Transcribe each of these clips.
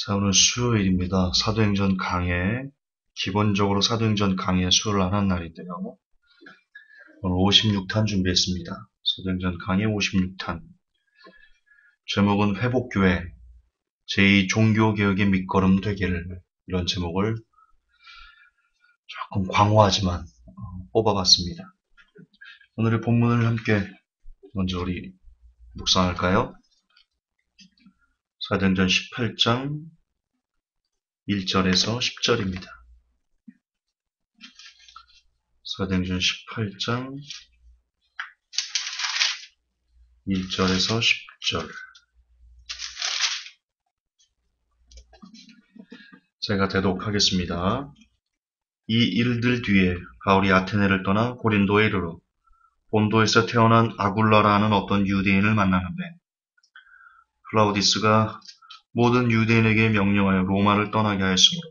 자, 오늘 수요일입니다. 사도행전 강해. 기본적으로 사도행전 강해 수요를 하는 날인데요. 오늘 56탄 준비했습니다. 사도행전 강해 56탄. 제목은 회복교회, 제2종교개혁의 밑거름 되기를, 이런 제목을 조금 광호하지만 뽑아봤습니다. 오늘의 본문을 함께 먼저 우리 묵상할까요? 사도행전 18장 1절에서 10절입니다. 사도행전 18장 1절에서 10절. 제가 대독하겠습니다. 이 일들 뒤에 바울이 아테네를 떠나 고린도에 이르러 본도에서 태어난 아굴라라는 어떤 유대인을 만나는데, 클라우디스가 모든 유대인에게 명령하여 로마를 떠나게 하였으므로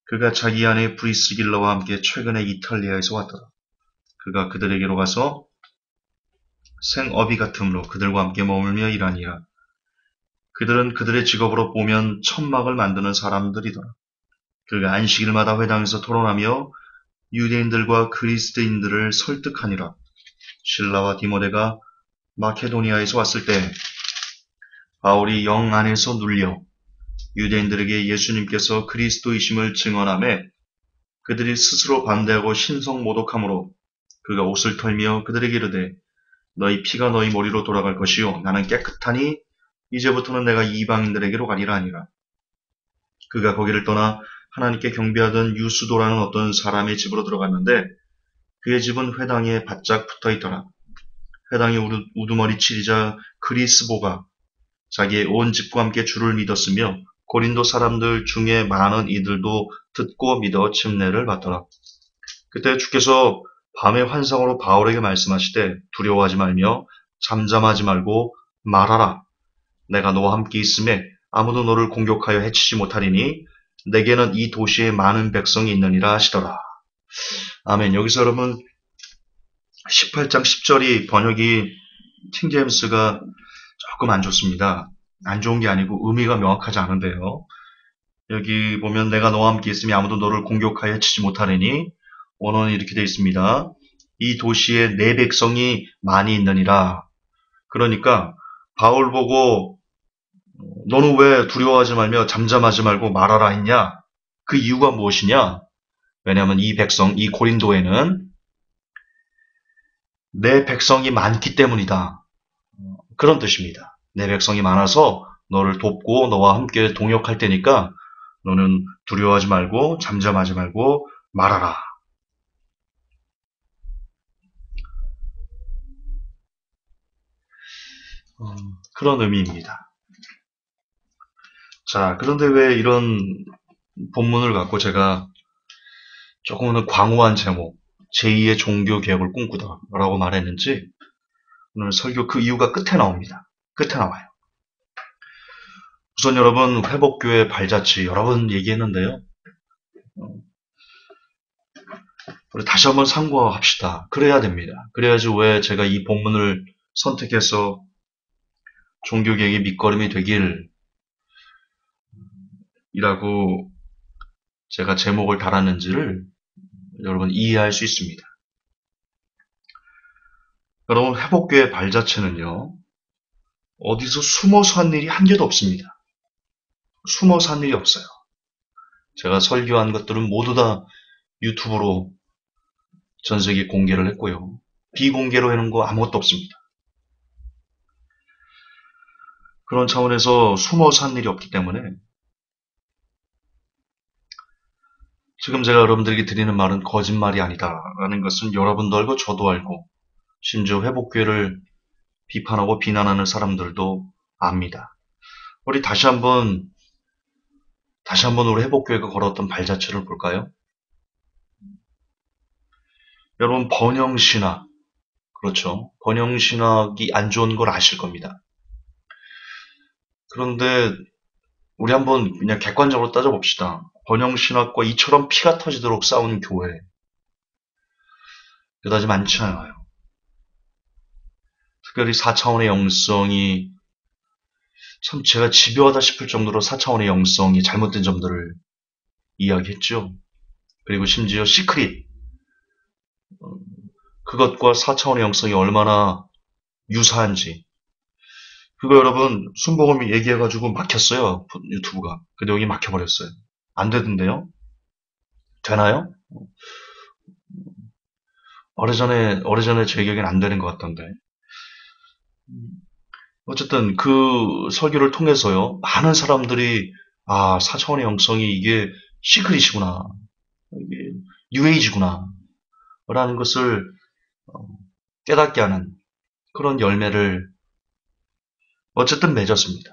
그가 자기 아내 브리스길라와 함께 최근에 이탈리아에서 왔더라. 그가 그들에게로 가서 생업이 같음으로 그들과 함께 머물며 일하니라. 그들은 그들의 직업으로 보면 천막을 만드는 사람들이더라. 그가 안식일마다 회당에서 토론하며 유대인들과 그리스도인들을 설득하니라. 실라와 디모데가 마케도니아에서 왔을 때 바울이 영 안에서 눌려 유대인들에게 예수님께서 그리스도이심을 증언하며 그들이 스스로 반대하고 신성모독함으로 그가 옷을 털며 그들에게 이르되 너희 피가 너희 머리로 돌아갈 것이요 나는 깨끗하니 이제부터는 내가 이방인들에게로 가리라 하니라. 그가 거기를 떠나 하나님께 경배하던 유수도라는 어떤 사람의 집으로 들어갔는데 그의 집은 회당에 바짝 붙어있더라. 회당이 우두머리 치리자 그리스보가 자기의 온 집과 함께 주를 믿었으며 고린도 사람들 중에 많은 이들도 듣고 믿어 침례를 받더라. 그때 주께서 밤의 환상으로 바울에게 말씀하시되 두려워하지 말며 잠잠하지 말고 말하라. 내가 너와 함께 있음에 아무도 너를 공격하여 해치지 못하리니 내게는 이 도시에 많은 백성이 있느니라 하시더라. 아멘. 여기서 여러분 18장 10절이 번역이 킹제임스가 조금 안 좋습니다. 안 좋은 게 아니고 의미가 명확하지 않은데요. 여기 보면 내가 너와 함께 있으니 아무도 너를 공격하여 해치지 못하리니 원어는 이렇게 되어 있습니다. 이 도시에 내 백성이 많이 있느니라. 그러니까 바울 보고 너는 왜 두려워하지 말며 잠잠하지 말고 말하라 했냐? 그 이유가 무엇이냐? 왜냐하면 이 백성, 이 고린도에는 내 백성이 많기 때문이다. 그런 뜻입니다. 내 백성이 많아서 너를 돕고 너와 함께 동역할 테니까 너는 두려워하지 말고 잠잠하지 말고 말하라. 그런 의미입니다. 자, 그런데 왜 이런 본문을 갖고 제가 조금은 광호한 제목, 제2의 종교개혁을 꿈꾸다 라고 말했는지 오늘 설교 그 이유가 끝에 나옵니다. 끝에 나와요. 우선 여러분 회복교회 발자취 여러 번 얘기했는데요. 우리 다시 한번 상고합시다. 그래야 됩니다. 그래야지 왜 제가 이 본문을 선택해서 종교개혁의 밑거름이 되길 이라고 제가 제목을 달았는지를 여러분 이해할 수 있습니다. 여러분 회복교회 발자취는요. 어디서 숨어서 한 일이 한 개도 없습니다. 숨어서 한 일이 없어요. 제가 설교한 것들은 모두 다 유튜브로 전 세계에 공개를 했고요. 비공개로 해놓은 거 아무것도 없습니다. 그런 차원에서 숨어서 한 일이 없기 때문에 지금 제가 여러분들에게 드리는 말은 거짓말이 아니다라는 것은 여러분도 알고 저도 알고 심지어 회복교회를 비판하고 비난하는 사람들도 압니다. 우리 다시 한번 우리 회복교회가 걸었던 발자취를 볼까요? 여러분 번영신학, 그렇죠? 번영신학이 안 좋은 걸 아실 겁니다. 그런데 우리 한번 그냥 객관적으로 따져봅시다. 번영신학과 이처럼 피가 터지도록 싸우는 교회 그다지 많지 않아요. 특별히 4차원의 영성이 참 제가 집요하다 싶을 정도로 4차원의 영성이 잘못된 점들을 이야기했죠. 그리고 심지어 시크릿, 그것과 4차원의 영성이 얼마나 유사한지, 그거 여러분 순복음이 얘기해가지고 막혔어요. 유튜브가. 그 내용이 막혀버렸어요. 안 되던데요? 되나요? 오래전에 제 기억엔 안 되는 것 같던데. 어쨌든 그 설교를 통해서요, 많은 사람들이, 아, 4차원의 영성이 이게 시크릿이구나. 이게 뉴에이지구나. 라는 것을 깨닫게 하는 그런 열매를 어쨌든 맺었습니다.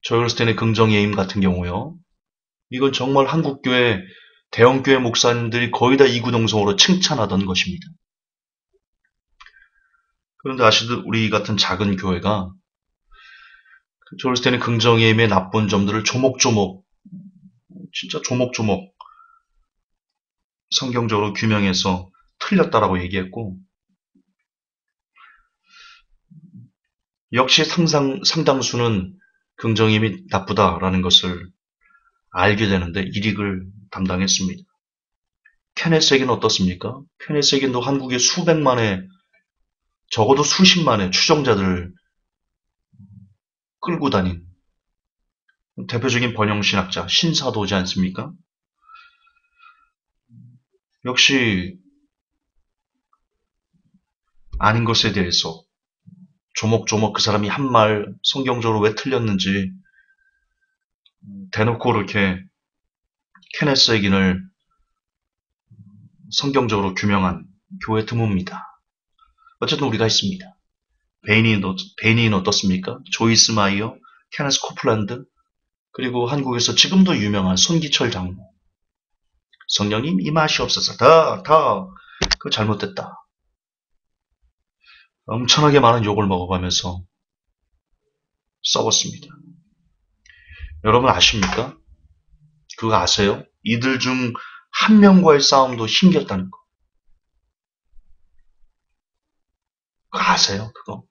조엘스텐의 긍정의 힘 같은 경우요. 이건 정말 한국교회 대형교회 목사님들이 거의 다 이구동성으로 칭찬하던 것입니다. 그런데 아시듯 우리 같은 작은 교회가 조엘스텐의 긍정의 힘의 나쁜 점들을 조목조목, 진짜 조목조목 성경적으로 규명해서 틀렸다라고 얘기했고, 역시 상당수는 긍정의 힘이 나쁘다라는 것을 알게 되는데 일익을 담당했습니다. 케네스에겐 어떻습니까? 케네스에겐도 한국의 수백만의, 적어도 수십만의 추종자들을 끌고 다닌 대표적인 번영신학자, 신사도지 않습니까? 역시 아닌 것에 대해서 조목조목 그 사람이 한 말 성경적으로 왜 틀렸는지 대놓고 이렇게 케네스 에긴을 성경적으로 규명한 교회 드뭅니다. 어쨌든 우리가 있습니다. 베이니는 어떻습니까? 조이스 마이어, 케네스 코플란드, 그리고 한국에서 지금도 유명한 손기철 장로. 성령님 임하시옵소서. 그거 잘못됐다. 엄청나게 많은 욕을 먹어가면서 써봤습니다. 여러분 아십니까? 그거 아세요? 이들 중 한 명과의 싸움도 힘겼다는 거. 그거 아세요? 그거.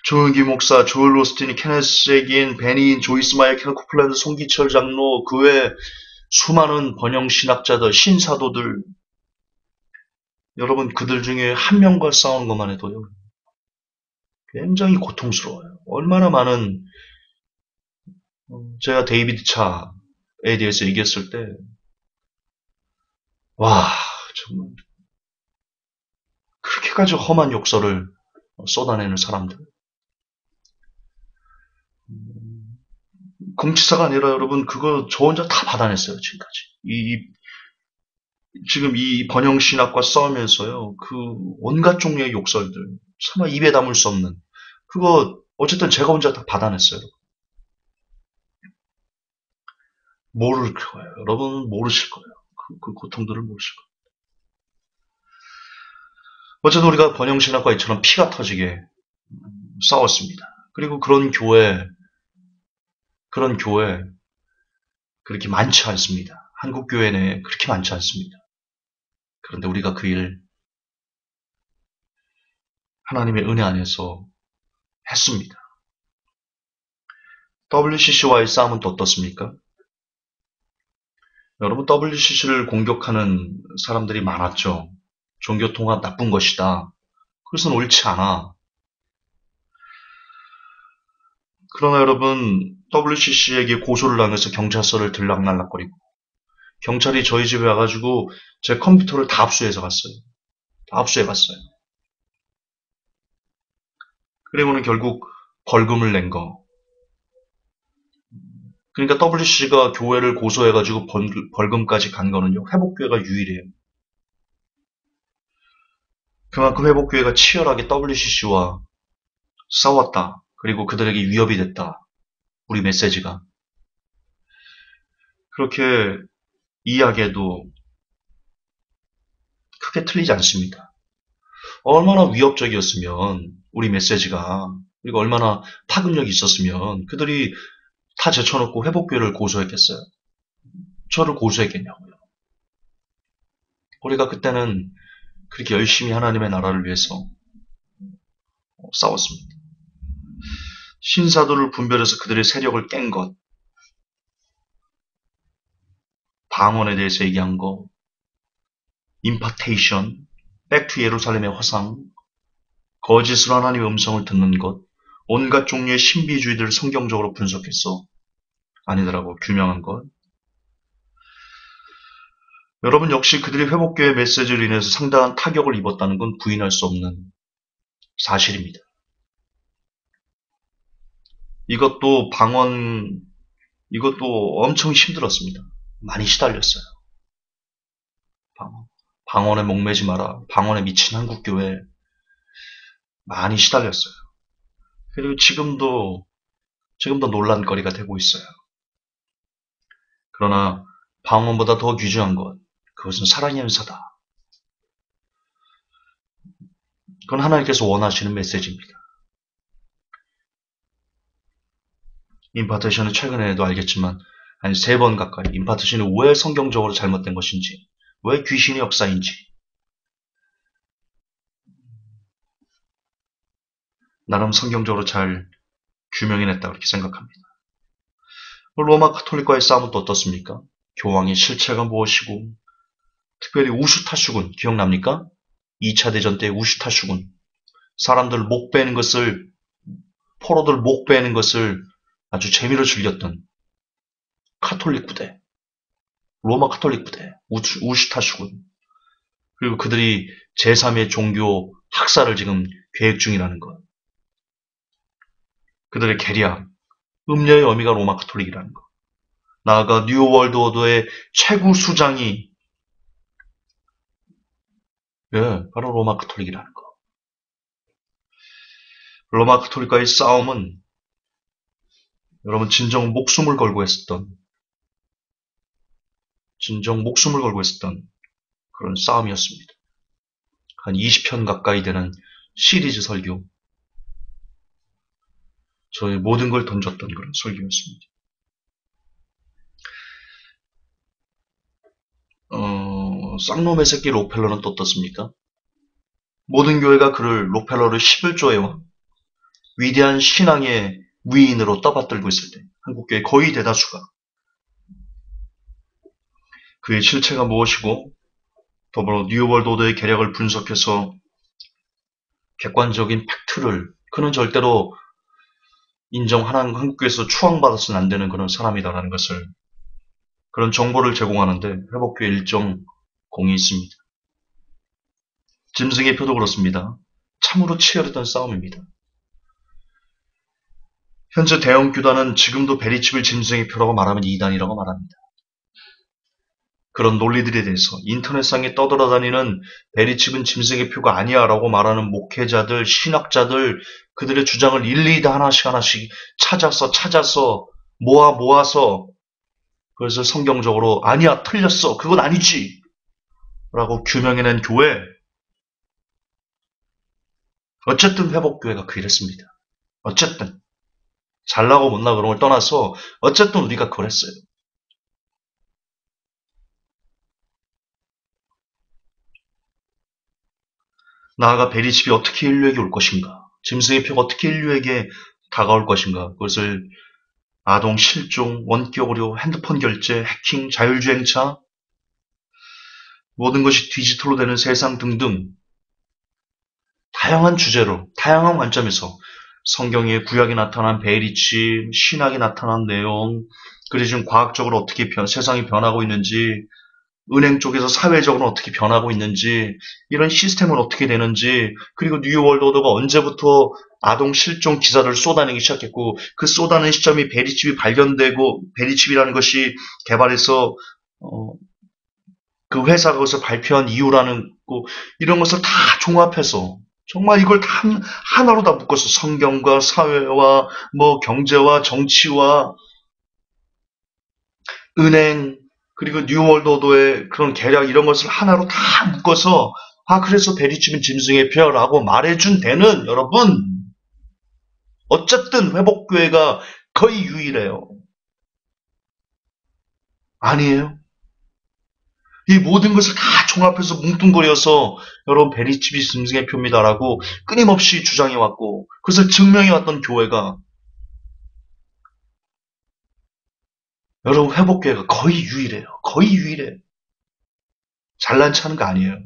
조은기 목사, 조엘 로스틴이, 케네스 에긴, 베니인, 조이스 마이어, 케네 코플랜드, 송기철 장로, 그 외 수많은 번영 신학자들, 신사도들, 여러분 그들 중에 한 명과 싸우는 것만 해도요, 굉장히 고통스러워요. 얼마나 많은, 제가 데이비드 차에 대해서 얘기했을 때, 와, 정말 그렇게까지 험한 욕설을 쏟아내는 사람들. 공치사가 아니라 여러분 그거 저 혼자 다 받아냈어요, 지금까지. 지금 이 번영신학과 싸우면서요, 그 온갖 종류의 욕설들, 차마 입에 담을 수 없는, 그거 어쨌든 제가 혼자 다 받아냈어요. 모를 거예요. 여러분 모르실 거예요. 그 고통들을 모르실 거예요. 어쨌든 우리가 번영신학과 이처럼 피가 터지게 싸웠습니다. 그리고 그런 교회 그렇게 많지 않습니다. 한국 교회 내에 그렇게 많지 않습니다. 그런데 우리가 그 일 하나님의 은혜 안에서 했습니다. WCC와의 싸움은 또 어떻습니까? 여러분 WCC를 공격하는 사람들이 많았죠. 종교통합 나쁜 것이다. 그것은 옳지 않아. 그러나 여러분 WCC에게 고소를 당해서 경찰서를 들락날락거리고 경찰이 저희 집에 와가지고 제 컴퓨터를 다 압수해서 갔어요. 다 압수해갔어요. 그리고는 결국 벌금을 낸 거. 그러니까 WCC가 교회를 고소해가지고 벌금까지 간 거는요. 회복교회가 유일해요. 그만큼 회복교회가 치열하게 WCC와 싸웠다. 그리고 그들에게 위협이 됐다. 우리 메시지가. 그렇게 이야기해도 크게 틀리지 않습니다. 얼마나 위협적이었으면 우리 메시지가, 그리고 얼마나 파급력이 있었으면 그들이 다 제쳐놓고 회복교회를 고소했겠어요. 저를 고소했겠냐고요. 우리가 그때는 그렇게 열심히 하나님의 나라를 위해서 싸웠습니다. 신사도를 분별해서 그들의 세력을 깬 것, 방언에 대해서 얘기한 것, 임파테이션, 백투 예루살렘의 화상, 거짓으로 하나님의 음성을 듣는 것, 온갖 종류의 신비주의들을 성경적으로 분석해서 아니더라고 규명한 것. 여러분 역시 그들이 회복교회 메시지로 인해서 상당한 타격을 입었다는 건 부인할 수 없는 사실입니다. 이것도 이것도 엄청 힘들었습니다. 많이 시달렸어요. 방언에 목매지 마라. 방언에 미친 한국교회 많이 시달렸어요. 그리고 지금도 논란거리가 되고 있어요. 그러나 방언보다 더 귀중한 것, 그것은 사랑의 은사다. 그건 하나님께서 원하시는 메시지입니다. 임파테이션은 최근에도 알겠지만 한 3번 가까이 임파테이션이 왜 성경적으로 잘못된 것인지, 왜 귀신의 역사인지 나름 성경적으로 잘 규명해냈다 그렇게 생각합니다. 로마 카톨릭과의 싸움은 또 어떻습니까? 교황의 실체가 무엇이고, 특별히 우슈타슈군 기억납니까? 2차 대전 때 우슈타슈군 사람들 목 빼는 것을, 포로들 목 빼는 것을 아주 재미로 즐겼던 카톨릭 부대, 로마 카톨릭 부대, 우슈타슈군. 그리고 그들이 제3의 종교 학살을 지금 계획 중이라는 것. 그들의 계략, 음녀의 어미가 로마 카톨릭이라는 것. 나아가 뉴월드 오더의 최고 수장이 바로 로마 카톨릭이라는 것. 로마 카톨릭과의 싸움은 여러분 진정 목숨을 걸고 했었던 그런 싸움이었습니다. 한 20편 가까이 되는 시리즈 설교. 저의 모든 걸 던졌던 그런 설교였습니다. 쌍놈의 새끼 록펠러는 또 어떻습니까? 모든 교회가 그를 록펠러를 11조의 왕, 위대한 신앙의 위인으로 떠받들고 있을 때 한국교회 거의 대다수가 그의 실체가 무엇이고 더불어 뉴월드 오더의 계략을 분석해서 객관적인 팩트를 그는 절대로 한국교회에서 추앙받아서는 안 되는 그런 사람이다라는 것을, 그런 정보를 제공하는데 회복교회 일정 공이 있습니다. 짐승의 표도 그렇습니다. 참으로 치열했던 싸움입니다. 현재 대형 교단은 지금도 베리칩을 짐승의 표라고 말하면 이단이라고 말합니다. 그런 논리들에 대해서 인터넷상에 떠돌아다니는 베리칩은 짐승의 표가 아니야 라고 말하는 목회자들, 신학자들, 그들의 주장을 일일이 다 하나씩 찾아서 모아서 그것을 성경적으로 아니야, 틀렸어, 그건 아니지 라고 규명해낸 교회, 어쨌든 회복교회가 그랬습니다. 어쨌든 잘나고 못나고 그런 걸 떠나서 어쨌든 우리가 그랬어요. 나아가 베리칩이 어떻게 인류에게 올 것인가, 짐승의 표가 어떻게 인류에게 다가올 것인가, 그것을 아동 실종, 원격 의료, 핸드폰 결제, 해킹, 자율주행차, 모든 것이 디지털로 되는 세상 등등 다양한 주제로, 다양한 관점에서 성경의 구약에 나타난 베리칩, 신학에 나타난 내용, 그리고 지금 과학적으로 어떻게 세상이 변하고 있는지, 은행 쪽에서 사회적으로 어떻게 변하고 있는지, 이런 시스템은 어떻게 되는지, 그리고 뉴월드 오더가 언제부터 아동 실종 기사를 쏟아내기 시작했고, 그 쏟아낸 시점이 베리칩이 발견되고, 베리칩이라는 것이 개발해서 그 회사가 그것을 발표한 이유라는 거, 이런 것을 다 종합해서 정말 이걸 다 하나로 다 묶어서 성경과 사회와 경제와 정치와 은행, 그리고 뉴월드 오더의 그런 계략, 이런 것을 하나로 다 묶어서 그래서 베리칩은 짐승의 표라고 말해준 데는, 여러분, 어쨌든 회복교회가 거의 유일해요. 아니에요? 이 모든 것을 다 종합해서 뭉뚱그려서 여러분 베리집이 짐승의 표입니다라고 끊임없이 주장해왔고 그것을 증명해왔던 교회가 여러분 회복교회가 거의 유일해요. 거의 유일해. 잘난 체하는 거 아니에요.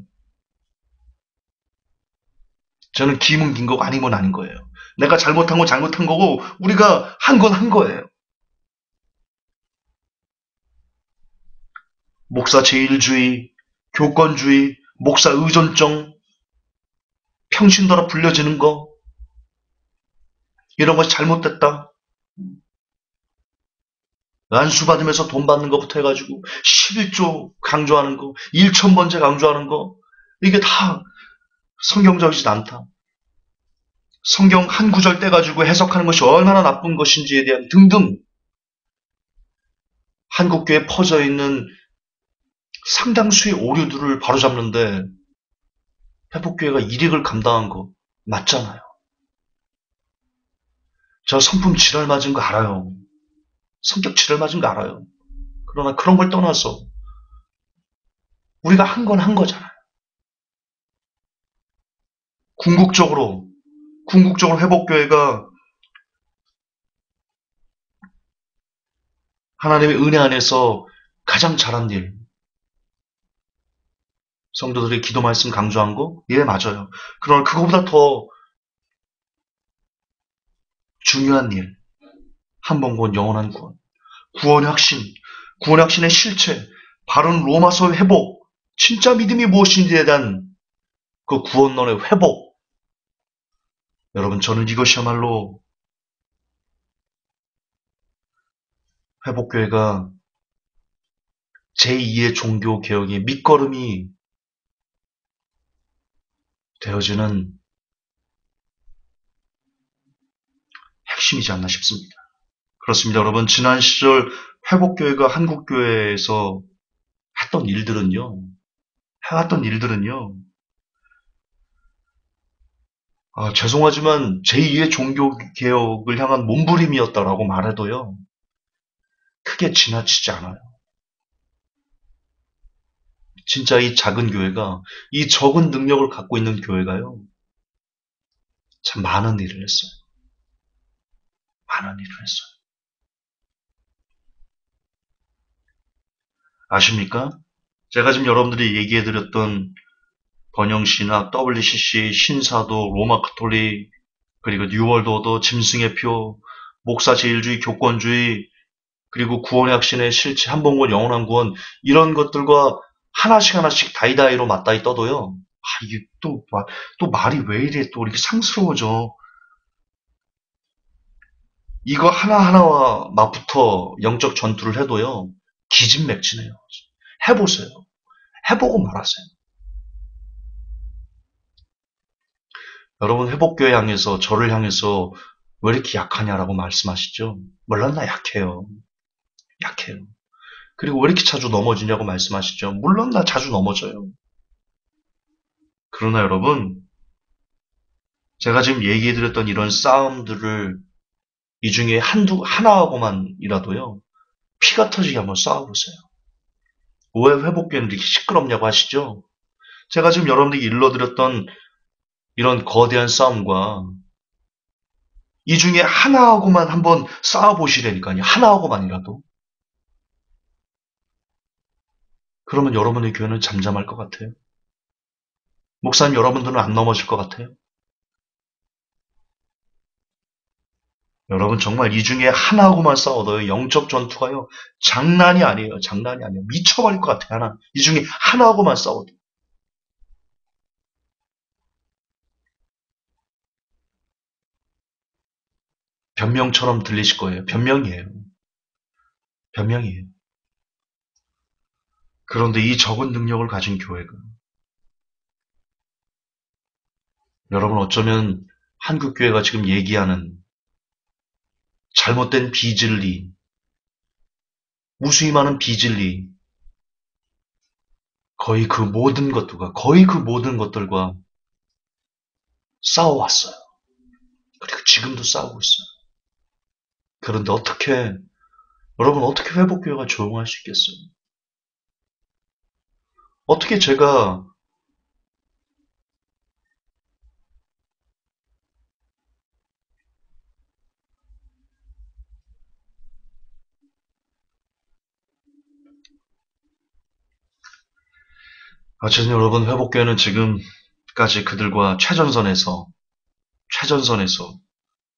저는 기면 긴 거고 아니면 아닌 거예요. 내가 잘못한 건 잘못한 거고 우리가 한 건 한 거예요. 목사 제일주의, 교권주의, 목사 의존증, 평신도라 불려지는 거 이런 것이 잘못됐다. 안수 받으면서 돈 받는 것부터 해가지고 11조 강조하는 거, 1,000번째 강조하는 거 이게 다 성경적이지 않다. 성경 한 구절 떼가지고 해석하는 것이 얼마나 나쁜 것인지에 대한 등등 한국교회에 퍼져 있는 상당수의 오류들을 바로잡는데 회복교회가 일익을 감당한 거 맞잖아요. 저 성품 지랄 맞은 거 알아요. 성격 지랄 맞은 거 알아요. 그러나 그런 걸 떠나서 우리가 한 건 한 거잖아요. 궁극적으로 회복교회가 하나님의 은혜 안에서 가장 잘한 일, 성도들이 기도 말씀 강조한 거? 예, 맞아요. 그러나 그거보다 더 중요한 일, 한 번 구원, 영원한 구원. 구원의 확신, 구원의 확신의 실체, 바른 로마서의 회복, 진짜 믿음이 무엇인지에 대한 그 구원론의 회복. 여러분, 저는 이것이야말로 회복교회가 제2의 종교개혁의 밑거름이 되어지는 핵심이지 않나 싶습니다. 그렇습니다. 여러분, 지난 시절 회복교회가 한국교회에서 했던 일들은요, 해왔던 일들은요, 죄송하지만 제2의 종교개혁을 향한 몸부림이었다라고 말해도요, 크게 지나치지 않아요. 진짜 이 작은 교회가, 이 적은 능력을 갖고 있는 교회가요, 참 많은 일을 했어요. 많은 일을 했어요. 아십니까? 제가 지금 여러분들이 얘기해드렸던 번영신학, WCC, 신사도, 로마 카톨릭, 그리고 뉴월드 오더, 짐승의 표, 목사 제일주의, 교권주의, 그리고 구원의 확신의 실체, 한번구원, 영원한 구원 이런 것들과 하나씩 하나씩 다이다이로 맞다이 떠도요. 이게 또 말이 왜 이래 또 이렇게 상스러워져. 이거 하나하나와 맞붙어 영적 전투를 해도요. 기진맥진해요. 해보세요. 해보고 말하세요. 여러분 회복교회 향해서 저를 향해서 왜 이렇게 약하냐라고 말씀하시죠. 물론 나 약해요. 약해요. 그리고 왜 이렇게 자주 넘어지냐고 말씀하시죠. 물론 나 자주 넘어져요. 그러나 여러분 제가 지금 얘기해드렸던 이런 싸움들을 이 중에 하나하고만이라도요. 피가 터지게 한번 싸워보세요. 왜 회복교회는 이렇게 시끄럽냐고 하시죠. 제가 지금 여러분들에게 일러드렸던 이런 거대한 싸움과 이 중에 하나하고만 한번 싸워보시라니까요. 하나하고만이라도. 그러면 여러분의 교회는 잠잠할 것 같아요. 목사님 여러분들은 안 넘어질 것 같아요. 여러분 정말 이 중에 하나하고만 싸워도요. 영적 전투가요. 장난이 아니에요. 장난이 아니에요. 미쳐버릴 것 같아요. 하나. 이 중에 하나하고만 싸워도. 변명처럼 들리실 거예요. 변명이에요. 변명이에요. 그런데 이 적은 능력을 가진 교회가 여러분 어쩌면 한국교회가 지금 얘기하는 잘못된 비진리, 무수히 많은 비진리, 거의 그 모든 것들과 싸워왔어요. 그리고 지금도 싸우고 있어요. 그런데 여러분 어떻게 회복교회가 조용할 수 있겠어요? 어떻게 제가 어쨌든 여러분 회복교회는 지금까지 그들과 최전선에서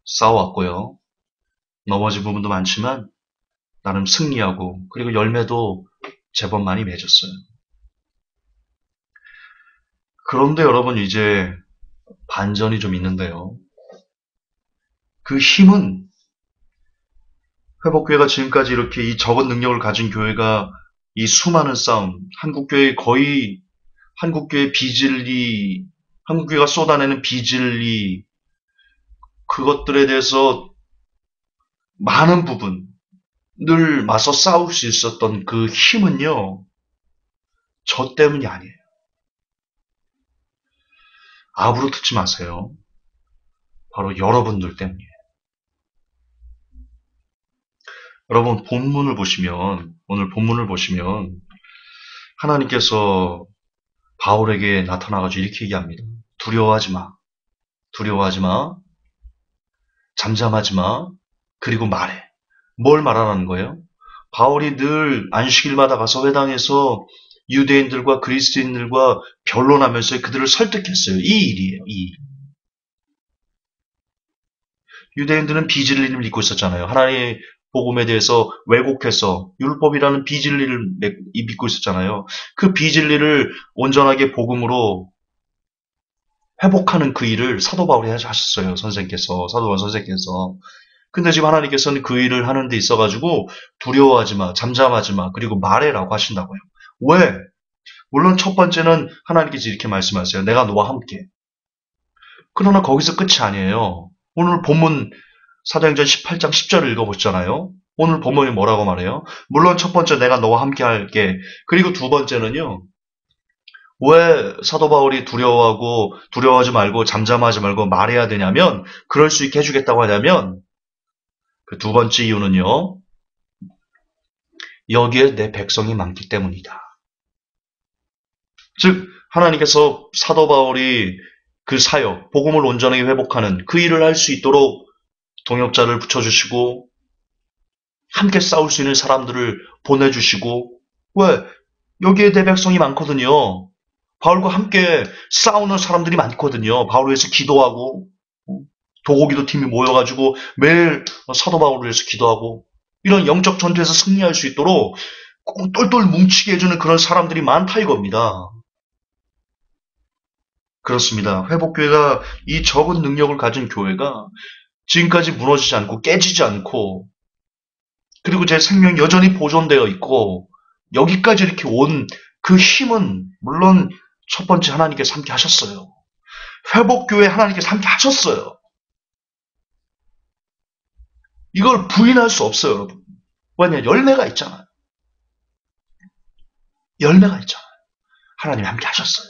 싸워왔고요. 넘어진 부분도 많지만 나름 승리하고 그리고 열매도 제법 많이 맺었어요. 그런데 여러분 이제 반전이 좀 있는데요. 그 힘은 회복교회가 지금까지 이렇게 이 적은 능력을 가진 교회가 이 수많은 싸움, 한국교회 비진리, 한국교회가 쏟아내는 비진리, 그것들에 대해서 많은 부분을 맞서 싸울 수 있었던 그 힘은요, 저 때문이 아니에요. 압으로 듣지 마세요. 바로 여러분들 때문이에요. 여러분, 오늘 본문을 보시면, 하나님께서 바울에게 나타나가지고 이렇게 얘기합니다. 두려워하지 마. 두려워하지 마. 잠잠하지 마. 그리고 말해. 뭘 말하라는 거예요? 바울이 늘 안식일마다 가서 회당에서 유대인들과 그리스도인들과 변론하면서 그들을 설득했어요. 이 일이에요. 이 일. 유대인들은 비진리를 믿고 있었잖아요. 하나님의 복음에 대해서 왜곡해서 율법이라는 비진리를 믿고 있었잖아요. 그 비진리를 온전하게 복음으로 회복하는 그 일을 사도 바울이 하셨어요. 사도 바울 선생께서. 근데 지금 하나님께서는 그 일을 하는 데 있어가지고 두려워하지 마, 잠잠하지 마, 그리고 말해라고 하신다고요. 왜? 물론 첫 번째는 하나님께서 이렇게 말씀하세요. 내가 너와 함께. 그러나 거기서 끝이 아니에요. 오늘 본문 사도행전 18장 10절을 읽어보셨잖아요. 오늘 본문이 뭐라고 말해요? 물론 첫 번째 내가 너와 함께 할게. 그리고 두 번째는요. 왜 사도 바울이 두려워하지 말고 잠잠하지 말고 말해야 되냐면 그럴 수 있게 해주겠다고 하냐면 그 두 번째 이유는요. 여기에 내 백성이 많기 때문이다. 즉 하나님께서 사도 바울이 그 사역, 복음을 온전하게 회복하는 그 일을 할 수 있도록 동역자를 붙여주시고 함께 싸울 수 있는 사람들을 보내주시고 왜? 여기에 내 백성이 많거든요. 바울과 함께 싸우는 사람들이 많거든요. 바울을 위해서 기도하고 도고기도 팀이 모여가지고 매일 사도 바울을 위해서 기도하고 이런 영적 전투에서 승리할 수 있도록 똘똘 뭉치게 해주는 그런 사람들이 많다 이겁니다. 그렇습니다. 회복교회가 이 적은 능력을 가진 교회가 지금까지 무너지지 않고 깨지지 않고 그리고 제 생명이 여전히 보존되어 있고 여기까지 이렇게 온 그 힘은 물론 첫 번째 하나님께서 함께 하셨어요. 회복교회 하나님께서 함께 하셨어요. 이걸 부인할 수 없어요, 여러분. 왜냐? 열매가 있잖아요. 열매가 있잖아요. 하나님이 함께 하셨어요.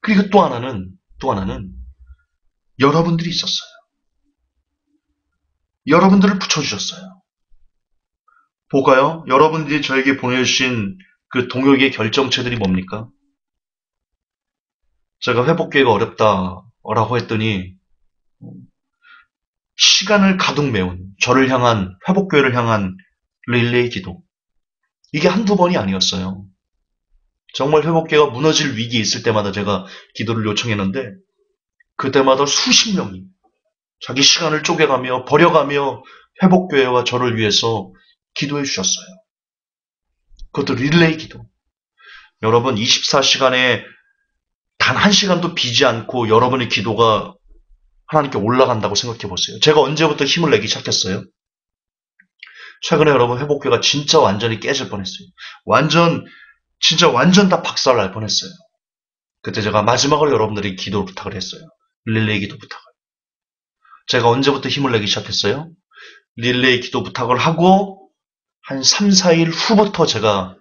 그리고 또 하나는 여러분들이 있었어요. 여러분들을 붙여주셨어요. 볼까요? 여러분들이 저에게 보내주신 그 동역의 결정체들이 뭡니까? 제가 회복기회가 어렵다라고 했더니 시간을 가득 메운 저를 향한 회복교회를 향한 릴레이 기도. 이게 한두 번이 아니었어요. 정말 회복교회가 무너질 위기에 있을 때마다 제가 기도를 요청했는데 그때마다 수십 명이 자기 시간을 쪼개가며 버려가며 회복교회와 저를 위해서 기도해 주셨어요. 그것도 릴레이 기도. 여러분 24시간에 단 1시간도 비지 않고 여러분의 기도가 하나님께 올라간다고 생각해 보세요. 제가 언제부터 힘을 내기 시작했어요? 최근에 여러분 회복교회가 진짜 완전히 깨질 뻔했어요. 진짜 완전 다 박살날 뻔했어요. 그때 제가 마지막으로 여러분들이 기도 부탁을 했어요. 릴레이 기도 부탁을. 제가 언제부터 힘을 내기 시작했어요? 릴레이 기도 부탁을 하고 한 3, 4일 후부터 제가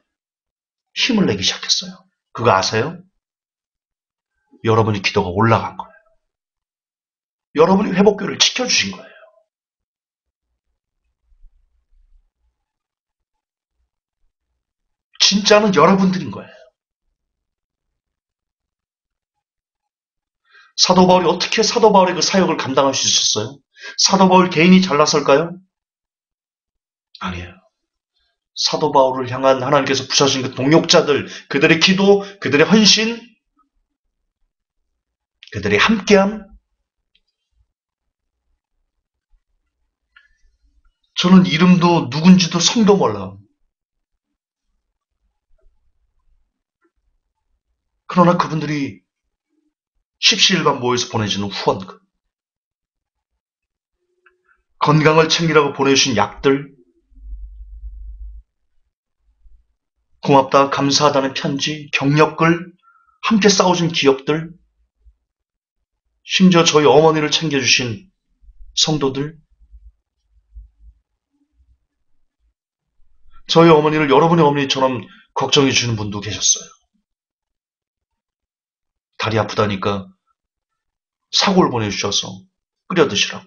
힘을 내기 시작했어요. 그거 아세요? 여러분의 기도가 올라간 거예요. 여러분이 회복교를 지켜주신 거예요. 진짜는 여러분들인 거예요. 사도 바울이 어떻게 사도 바울의 그 사역을 감당할 수 있었어요? 사도 바울 개인이 잘났을까요? 아니에요. 사도 바울을 향한 하나님께서 부셔진 그 동역자들, 그들의 기도, 그들의 헌신, 그들의 함께함. 저는 이름도 누군지도 성도 몰라요. 그러나 그분들이 십시일반 모여서 보내주는 후원금, 건강을 챙기라고 보내주신 약들, 고맙다, 감사하다는 편지, 경력글, 함께 싸워준 기업들, 심지어 저희 어머니를 챙겨주신 성도들, 저희 어머니를 여러분의 어머니처럼 걱정해 주는 분도 계셨어요. 다리 아프다니까 사골 보내주셔서 끓여 드시라고.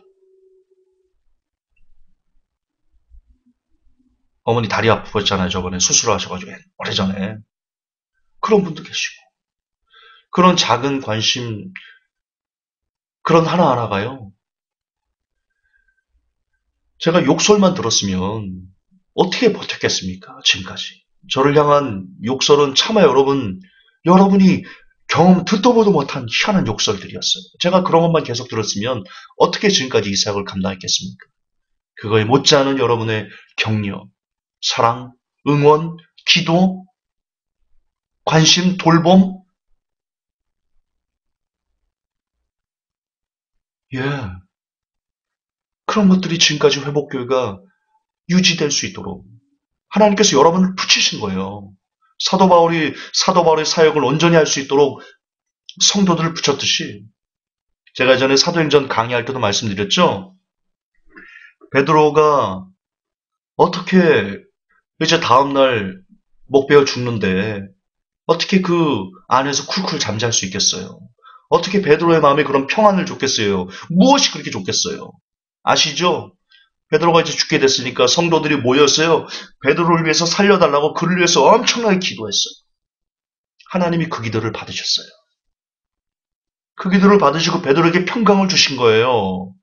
어머니 다리 아프셨잖아요. 저번에 수술하셔가지고 오래전에. 그런 분도 계시고. 그런 작은 관심, 그런 하나하나가요. 제가 욕설만 들었으면 어떻게 버텼겠습니까? 지금까지. 저를 향한 욕설은 차마 여러분이 경험 듣도 보도 못한 희한한 욕설들이었어요. 제가 그런 것만 계속 들었으면 어떻게 지금까지 이 사역을 감당했겠습니까? 그거에 못지않은 여러분의 격려, 사랑, 응원, 기도, 관심, 돌봄. 예. 그런 것들이 지금까지 회복교회가 유지될 수 있도록 하나님께서 여러분을 붙이신 거예요. 사도 바울의 사역을 온전히 할 수 있도록 성도들을 붙였듯이 제가 예전에 사도행전 강의할 때도 말씀드렸죠. 베드로가 어떻게 이제 다음날 목베어 죽는데 어떻게 그 안에서 쿨쿨 잠잘 수 있겠어요? 어떻게 베드로의 마음에 그런 평안을 줬겠어요? 무엇이 그렇게 좋겠어요? 아시죠? 베드로가 이제 죽게 됐으니까 성도들이 모였어요. 베드로를 위해서 살려달라고 그를 위해서 엄청나게 기도했어요. 하나님이 그 기도를 받으셨어요. 그 기도를 받으시고 베드로에게 평강을 주신 거예요.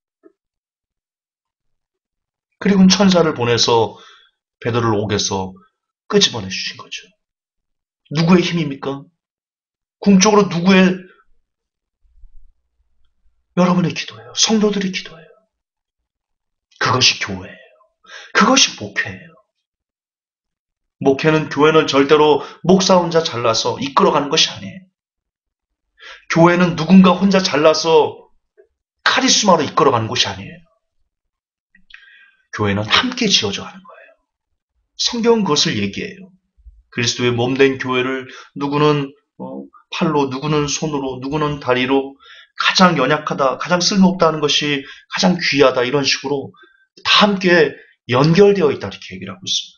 그리고 천사를 보내서 베드로를 옥에서 끄집어내 주신 거죠. 누구의 힘입니까? 궁적으로 누구의? 여러분의 기도예요. 성도들의 기도예요. 그것이 교회예요. 그것이 목회예요. 교회는 절대로 목사 혼자 잘나서 이끌어가는 것이 아니에요. 교회는 누군가 혼자 잘나서 카리스마로 이끌어가는 것이 아니에요. 교회는 함께 지어져 가는 거예요. 성경은 그것을 얘기해요. 그리스도의 몸된 교회를 누구는 팔로, 누구는 손으로, 누구는 다리로 가장 연약하다, 가장 쓸모없다 하는 것이 가장 귀하다 이런 식으로 다 함께 연결되어 있다 이렇게 얘기를 하고 있습니다.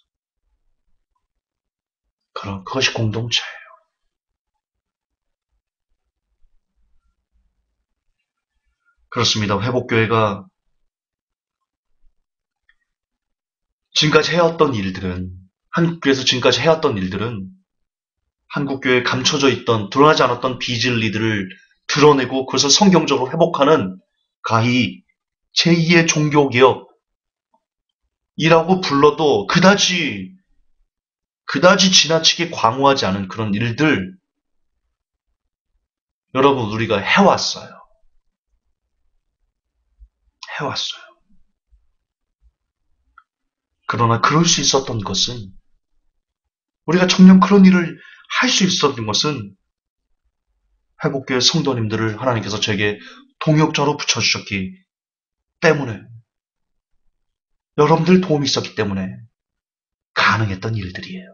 그것이 공동체예요. 그렇습니다. 회복교회가 지금까지 해왔던 일들은 한국교회에서 지금까지 해왔던 일들은 한국교회에 감춰져 있던 드러나지 않았던 비진리들을 드러내고 그것을 성경적으로 회복하는 가히 제2의 종교개혁이라고 불러도 그다지 지나치게 광호하지 않은 그런 일들 여러분 우리가 해왔어요. 그러나 그럴 수 있었던 것은 우리가 정녕 그런 일을 할 수 있었던 것은 회복교회 성도님들을 하나님께서 제게 동역자로 붙여주셨기 때문에 여러분들 도움이 있었기 때문에 가능했던 일들이에요.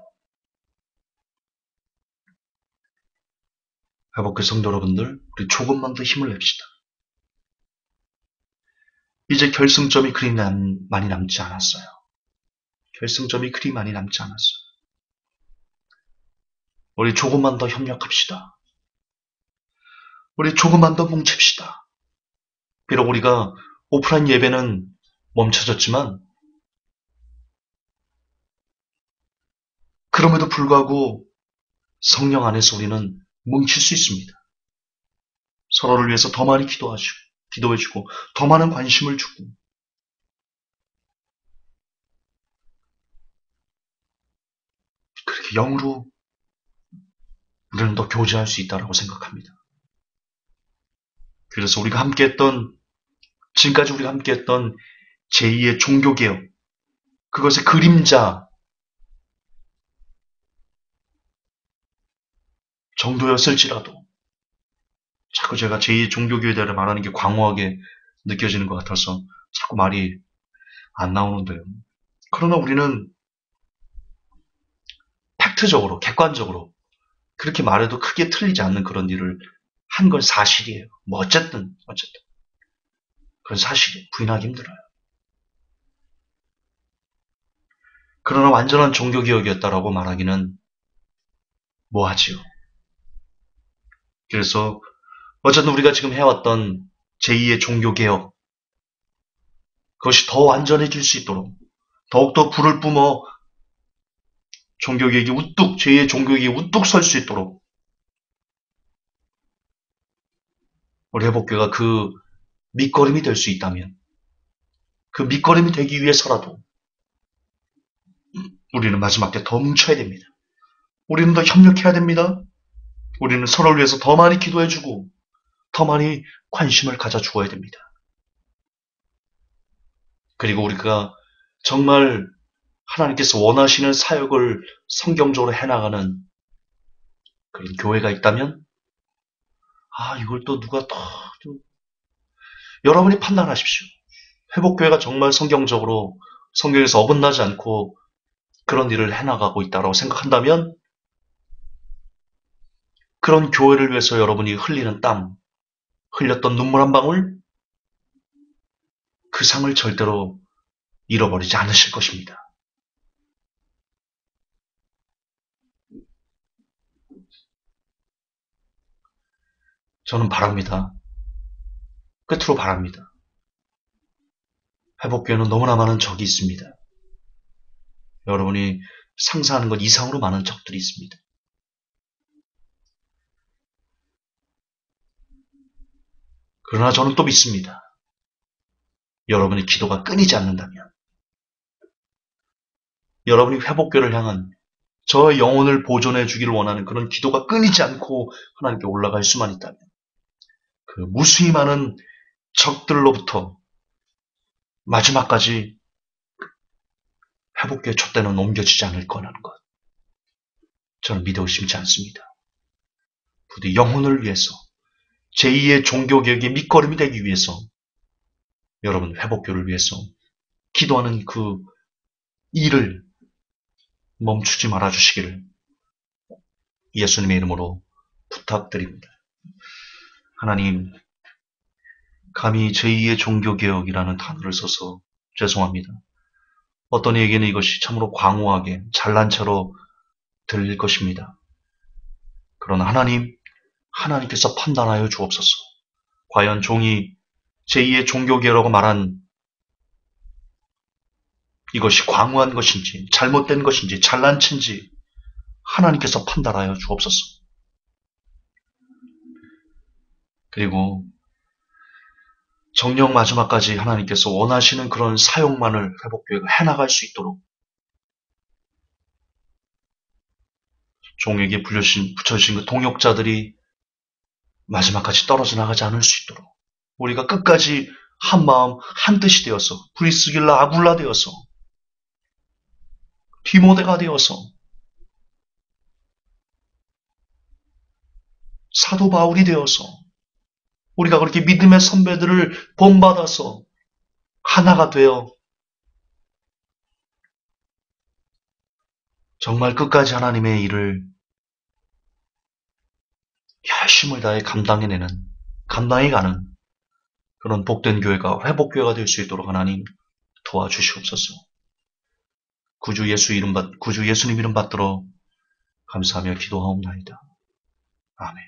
회복교회 성도 여러분들 우리 조금만 더 힘을 냅시다. 이제 결승점이 그리 많이 남지 않았어요. 우리 조금만 더 협력합시다. 우리 조금만 더 뭉칩시다. 비록 우리가 오프라인 예배는 멈춰졌지만 그럼에도 불구하고 성령 안에서 우리는 뭉칠 수 있습니다. 서로를 위해서 더 많이 기도해주고 더 많은 관심을 주고 그렇게 영으로 우리는 더 교제할 수 있다고 생각합니다. 그래서 지금까지 우리가 함께했던 제2의 종교개혁, 그것의 그림자 정도였을지라도 자꾸 제가 제2의 종교개혁에 대해 말하는 게 광호하게 느껴지는 것 같아서 자꾸 말이 안 나오는데요. 그러나 우리는 팩트적으로, 객관적으로 그렇게 말해도 크게 틀리지 않는 그런 일을 한 건 사실이에요. 뭐 어쨌든 그건 사실이에요. 부인하기 힘들어요. 그러나 완전한 종교개혁이었다라고 말하기는 뭐하지요. 그래서 어쨌든 우리가 지금 해왔던 제2의 종교개혁, 그것이 더 완전해질 수 있도록 더욱더 불을 뿜어 제2의 종교개혁이 우뚝 설 수 있도록 우리 회복교가 그 밑거름이 될 수 있다면 그 밑거름이 되기 위해서라도 우리는 마지막 때 더 뭉쳐야 됩니다. 우리는 더 협력해야 됩니다. 우리는 서로를 위해서 더 많이 기도해주고 더 많이 관심을 가져주어야 됩니다. 그리고 우리가 정말 하나님께서 원하시는 사역을 성경적으로 해나가는 그런 교회가 있다면 이걸 또 누가 여러분이 판단하십시오. 회복교회가 정말 성경에서 어긋나지 않고 그런 일을 해나가고 있다고 생각한다면 그런 교회를 위해서 여러분이 흘리는 땀, 흘렸던 눈물 한 방울, 그 상을 절대로 잃어버리지 않으실 것입니다. 저는 바랍니다. 끝으로 바랍니다. 회복교회는 너무나 많은 적이 있습니다. 여러분이 상상하는 것 이상으로 많은 적들이 있습니다. 그러나 저는 또 믿습니다. 여러분의 기도가 끊이지 않는다면, 여러분이 회복교를 향한 저의 영혼을 보존해 주기를 원하는 그런 기도가 끊이지 않고 하나님께 올라갈 수만 있다면, 그 무수히 많은 적들로부터 마지막까지 회복교의 촛대는 옮겨지지 않을 거라는 것, 저는 믿어 의심치 않습니다. 부디 영혼을 위해서, 제2의 종교개혁의 밑거름이 되기 위해서, 여러분 회복교를 위해서 기도하는 그 일을 멈추지 말아주시기를 예수님의 이름으로 부탁드립니다. 하나님, 감히 제2의 종교개혁이라는 단어를 써서 죄송합니다. 어떤 이에게는 이것이 참으로 광호하게 잘난 체로 들릴 것입니다. 그러나 하나님께서 판단하여 주옵소서. 과연 종이 제2의 종교개혁이라고 말한 이것이 광호한 것인지 잘못된 것인지 잘난 체인지 하나님께서 판단하여 주옵소서. 그리고 정녕 마지막까지 하나님께서 원하시는 그런 사역만을 회복교회가 해나갈 수 있도록 종에게 붙여주신 그 동역자들이 마지막까지 떨어져 나가지 않을 수 있도록 우리가 끝까지 한 마음 한 뜻이 되어서 브리스길라 아굴라 되어서 디모데가 되어서 사도 바울이 되어서 우리가 그렇게 믿음의 선배들을 본받아서 하나가 되어 정말 끝까지 하나님의 일을 열심을 다해 감당해가는 그런 복된 교회가 회복교회가 될 수 있도록 하나님 도와주시옵소서. 구주 예수님 이름 받들어 감사하며 기도하옵나이다. 아멘.